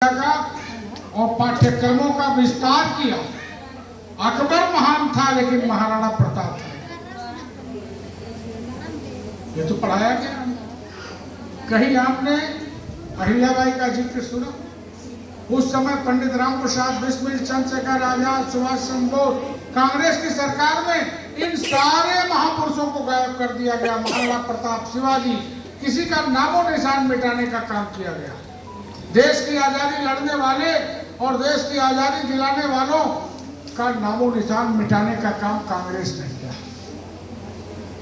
का और पाठ्यक्रमों का विस्तार किया। अकबर महान था लेकिन महाराणा प्रताप था, ये तो पढ़ाया गया। कहीं आपने अहिल्याबाई का जिक्र सुना? उस समय पंडित राम प्रसाद बिस्मिल, चंद्रशेखर आजाद, सुभाष चंद्र बोस, कांग्रेस की सरकार में इन सारे महापुरुषों को गायब कर दिया गया। महाराणा प्रताप, शिवाजी, किसी का नामो निशान मिटाने का काम किया गया। देश की आजादी लड़ने वाले और देश की आजादी दिलाने वालों का नामो निशान मिटाने का काम कांग्रेस ने किया।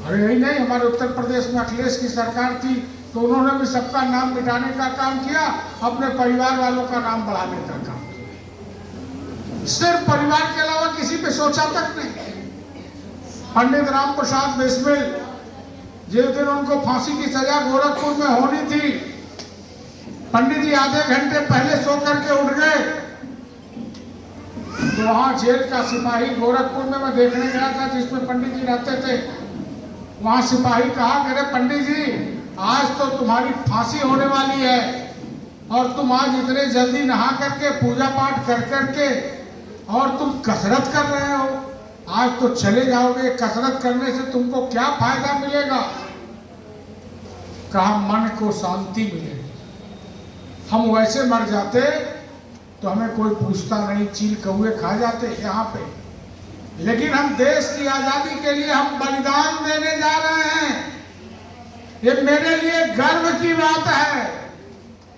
अरे यही नहीं, हमारे उत्तर प्रदेश में अखिलेश की सरकार थी तो उन्होंने भी सबका नाम मिटाने का काम किया, अपने परिवार वालों का नाम बढ़ाने का काम किया। सिर्फ परिवार के अलावा किसी पे सोचा तक नहीं। पंडित राम प्रसाद बिस्मिल, जिस दिन उनको फांसी की सजा गोरखपुर में होनी थी, पंडित जी आधे घंटे पहले सो करके उठ गए तो वहां जेल का सिपाही, गोरखपुर में मैं देखने गया था जिसमें पंडित जी रहते थे, वहां सिपाही कहा कि अरे पंडित जी, आज तो तुम्हारी फांसी होने वाली है और तुम आज इतने जल्दी नहा करके पूजा पाठ कर करके और तुम कसरत कर रहे हो, आज तो चले जाओगे। कसरत करने से तुमको क्या फायदा मिलेगा? कहा मन को शांति मिलेगी। हम वैसे मर जाते तो हमें कोई पूछता नहीं, चील कौए खा जाते यहाँ पे, लेकिन हम देश की आजादी के लिए हम बलिदान देने जा रहे हैं। ये मेरे लिए गर्व की बात है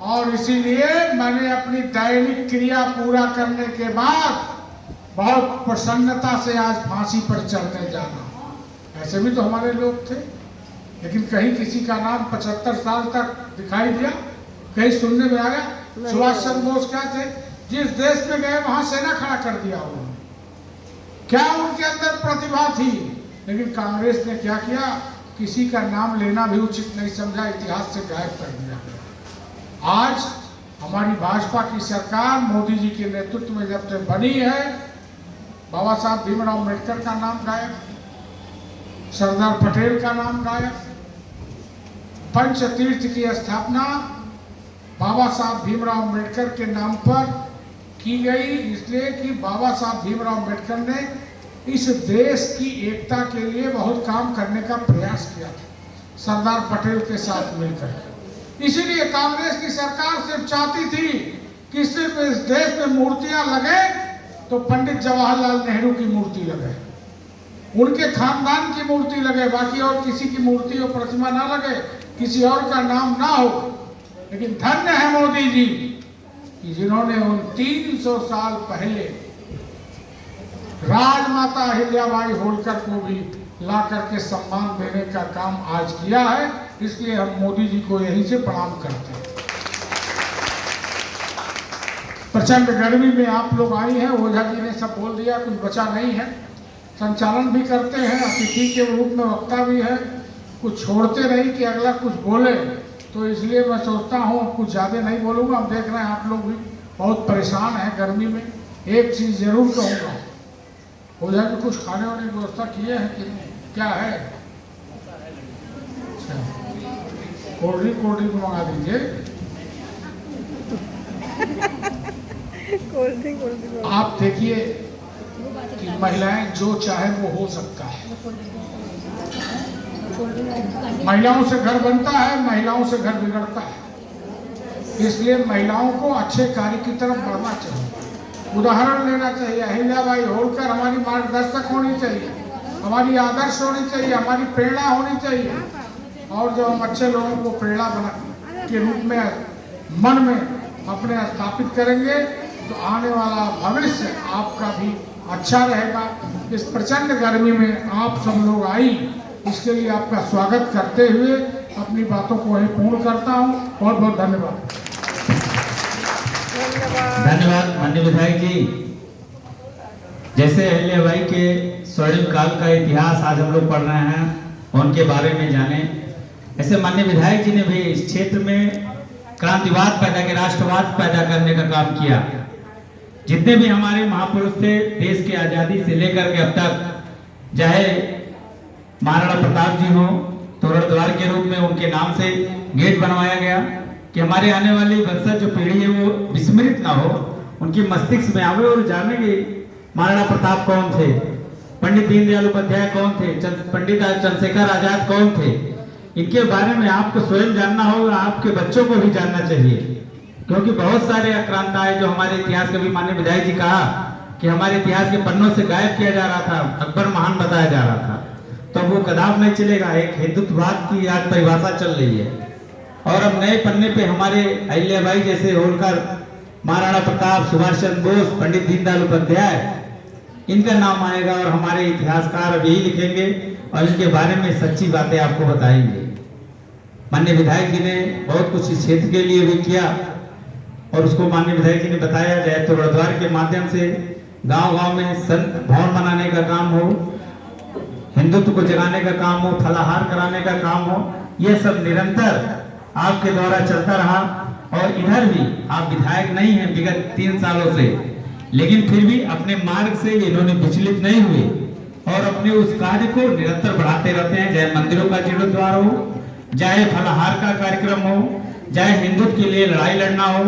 और इसीलिए मैंने अपनी दैनिक क्रिया पूरा करने के बाद बहुत प्रसन्नता से आज फांसी पर चढ़ने जाना। ऐसे भी तो हमारे लोग थे, लेकिन कहीं किसी का नाम 75 साल तक दिखाई दिया? कहीं सुनने में आया? सुभाष चंद्र बोस क्या थे? जिस देश में गए वहां सेना खड़ा कर दिया उन्होंने। क्या उनके अंदर प्रतिभा थी? लेकिन कांग्रेस ने क्या किया? किसी का नाम लेना भी उचित नहीं समझा, इतिहास से गायब कर दिया। आज हमारी भाजपा की सरकार मोदी जी के नेतृत्व में जब से बनी है, बाबा साहब भीमराव अम्बेडकर का नाम गायब, सरदार पटेल का नाम गायब। पंचतीर्थ की स्थापना बाबा साहब भीमराव अम्बेडकर के नाम पर की गई, इसलिए कि बाबा साहब भीमराव अम्बेडकर ने इस देश की एकता के लिए बहुत काम करने का प्रयास किया था सरदार पटेल के साथ मिलकर। इसीलिए कांग्रेस की सरकार सिर्फ चाहती थी कि सिर्फ इस देश में मूर्तियां लगे तो पंडित जवाहरलाल नेहरू की मूर्ति लगे, उनके खानदान की मूर्ति लगे, बाकी और किसी की मूर्ति और प्रतिमा ना लगे, किसी और का नाम ना हो। लेकिन धन्य है मोदी जी कि जिन्होंने उन 300 साल पहले राजमाता अहिल्याबाई होलकर को भी ला करके सम्मान देने का काम आज किया है। इसलिए हम मोदी जी को यहीं से प्रणाम करते हैं। प्रचंड गर्मी में आप लोग आई हैं, ओझा जी ने सब बोल दिया, कुछ बचा नहीं है। संचालन भी करते हैं, अतिथि के रूप में वक्ता भी है, कुछ छोड़ते नहीं कि अगला कुछ बोले, तो इसलिए मैं सोचता हूँ कुछ ज़्यादा नहीं बोलूँगा। हम देख रहे हैं आप लोग भी बहुत परेशान हैं गर्मी में। एक चीज़ जरूर कहूँगा, ओझा जी कुछ खाने वाने की व्यवस्था किए हैं कि नहीं? क्या है? कोल्ड ड्रिंक मंगा दीजिए। आप देखिए कि महिलाएं जो चाहे वो हो सकता है। महिलाओं से घर बनता है, महिलाओं से घर बिगड़ता है। इसलिए महिलाओं को अच्छे कार्य की तरफ बढ़ना चाहिए, उदाहरण लेना चाहिए। अहिल्याबाई होलकर हमारी मार्गदर्शक होनी चाहिए, हमारी आदर्श होनी चाहिए, हमारी प्रेरणा होनी चाहिए। और जब हम अच्छे लोगों को प्रेरणा बना के रूप में मन में अपने स्थापित करेंगे तो आने वाला भविष्य आपका भी अच्छा रहेगा। इस प्रचंड गर्मी में आप सब लोग आई, इसके लिए आपका स्वागत करते हुए अपनी बातों को वहीं पूर्ण करता हूँ। बहुत बहुत धन्यवाद। धन्यवाद माननीय विधायक जी। जैसे अहिल्याबाई के स्वर्णिम काल का इतिहास आज हम लोग पढ़ रहे हैं, उनके बारे में जाने, ऐसे माननीय विधायक जी ने भी इस क्षेत्र में क्रांतिवाद पैदा किया, राष्ट्रवाद पैदा करने का काम किया। जितने भी हमारे महापुरुष थे देश की आजादी से लेकर के अब तक, चाहे महाराणा प्रताप जी हो, तोरण द्वार के रूप में उनके नाम से गेट बनवाया गया, कि हमारे आने वाली वंशज जो पीढ़ी है वो विस्मृत ना हो, उनकी मस्तिष्क में आवे और जाने कि महाराणा प्रताप कौन थे, पंडित दीनदयाल उपाध्याय कौन थे, पंडित चंद्रशेखर आजाद कौन थे। इनके बारे में आपको स्वयं जानना हो और आपके बच्चों को भी जानना चाहिए, क्योंकि बहुत सारे आक्रांताएं जो हमारे इतिहास के भी माननीय विधायक जी कहा कि हमारे इतिहास के पन्नों से गायब किया जा रहा था, अकबर महान बताया जा रहा था, तो वो कदाप नहीं चलेगा। एक हिंदुत्ववाद की आज परिभाषा चल रही है और अब नए पन्ने पे हमारे अहिल्याबाई जैसे होलकर, महाराणा प्रताप, सुभाष चंद्र बोस, पंडित दीनदयाल उपाध्याय, इनका नाम आएगा और हमारे इतिहासकार अब यही लिखेंगे और इनके बारे में सच्ची बातें आपको बताएंगे। माननीय विधायक जी ने बहुत कुछ इस क्षेत्र के लिए भी किया और उसको माननीय विधायक जी ने बताया जाए तो गुरुद्वार के माध्यम से गांव-गांव में संत भवन बनाने का काम हो, हिंदुत्व को जगाने का काम हो, फलाहार कराने का काम हो, यह सब निरंतर आपके द्वारा चलता रहा। और इधर भी आप विधायक नहीं हैं विगत 3 सालों से, लेकिन फिर भी अपने मार्ग से इन्होंने विचलित नहीं हुए और अपने उस कार्य को निरंतर बढ़ाते रहते हैं। चाहे मंदिरों का जीर्णोद्धार हो, चाहे फलाहार का कार्यक्रम हो, चाहे हिंदुत्व के लिए लड़ाई लड़ना हो,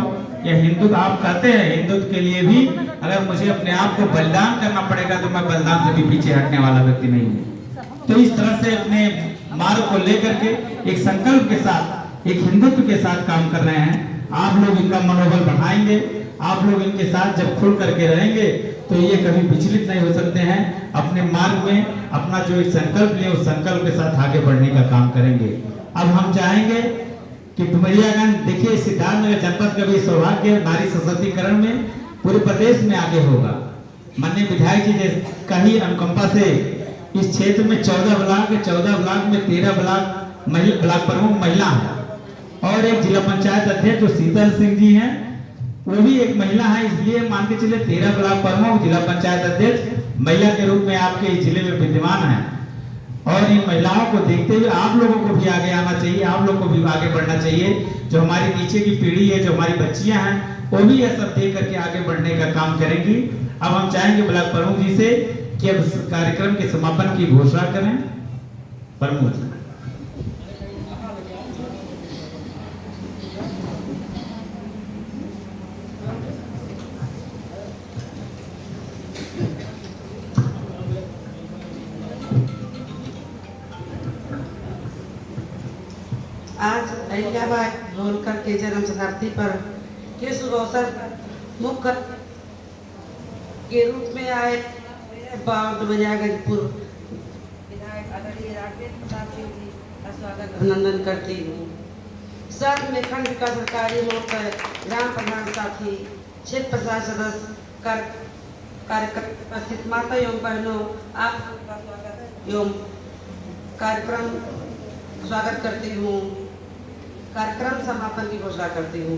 या हिंदुत्व आप कहते हैं, हिंदुत्व के लिए भी अगर मुझे अपने आप को बलिदान करना पड़ेगा तो मैं बलिदान से भी पीछे हटने वाला व्यक्ति नहीं हूँ। तो इस तरह से अपने मार्ग को लेकर के एक संकल्प के साथ, एक हिंदुत्व के साथ काम कर रहे हैं। आप लोग इनका मनोबल बढ़ाएंगे, आप लोग इनके साथ जब खुल करके रहेंगे तो ये कभी विचलित नहीं हो सकते हैं। अपने मार्ग में अपना जो एक संकल्प लिए उस संकल्प के साथ आगे बढ़ने का काम करेंगे। अब हम चाहेंगे कि डुमरियागंज, देखिए सिद्धार्थनगर जनपद का भी सौभाग्य नारी सशक्तिकरण में पूरे प्रदेश में आगे होगा। माननीय विधायक जी का ही अनुकंपा से इस क्षेत्र में 14 ब्लॉक में 13 ब्लॉक प्रमुख महिला है और एक जिला पंचायत अध्यक्ष जो शीतल सिंह जी हैं वो भी एक महिला है, इसलिए मान के चले 13 ब्लॉक प्रमुख, जिला पंचायत अध्यक्ष महिला के रूप में आपके इस जिले में विद्यमान है। और इन महिलाओं को देखते हुए आप लोगों को भी आगे आना चाहिए, आप लोगों को भी आगे बढ़ना चाहिए। जो हमारी नीचे की पीढ़ी है, जो हमारी बच्चियां हैं, वो भी यह सब देख करके आगे बढ़ने का काम करेंगी। अब हम चाहेंगे ब्लॉक प्रमुख जी से कि अब कार्यक्रम के समापन की घोषणा करें। प्रमुख जी। आज अहिल्याबाई होलकर के जन्म शताब्दी पर के शुभ अवसर पर मुख्य के रूप में आए डुमरियागंज पूर्व विधायक आदरणीय राकेश प्रताप सिंह जी का स्वागत अभिनंदन करती हूँ। साथ में खंड विकास अधिकारी होकर ग्राम प्रधान साथी, क्षेत्र प्रशासन सदस्य, कार्यक्रम उपस्थित माता एवं बहनों, आप का स्वागत एवं कार्यक्रम स्वागत करती हूँ। कार्यक्रम समापन की घोषणा करती हूँ।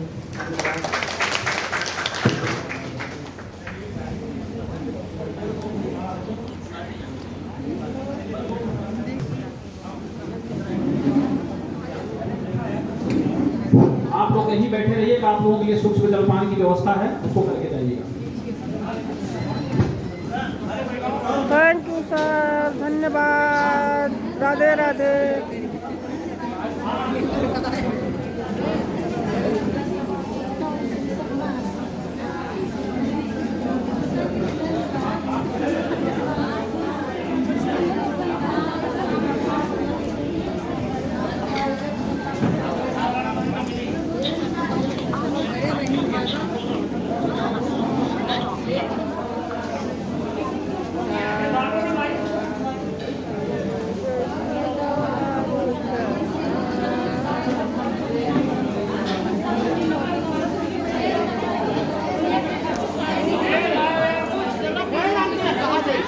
आप लोग यहीं बैठे रहिएगा, आप लोगों के लिए सूक्ष्म जलपान की व्यवस्था है, उसको करके जाइएगा। थैंक यू सर, धन्यवाद, राधे राधे।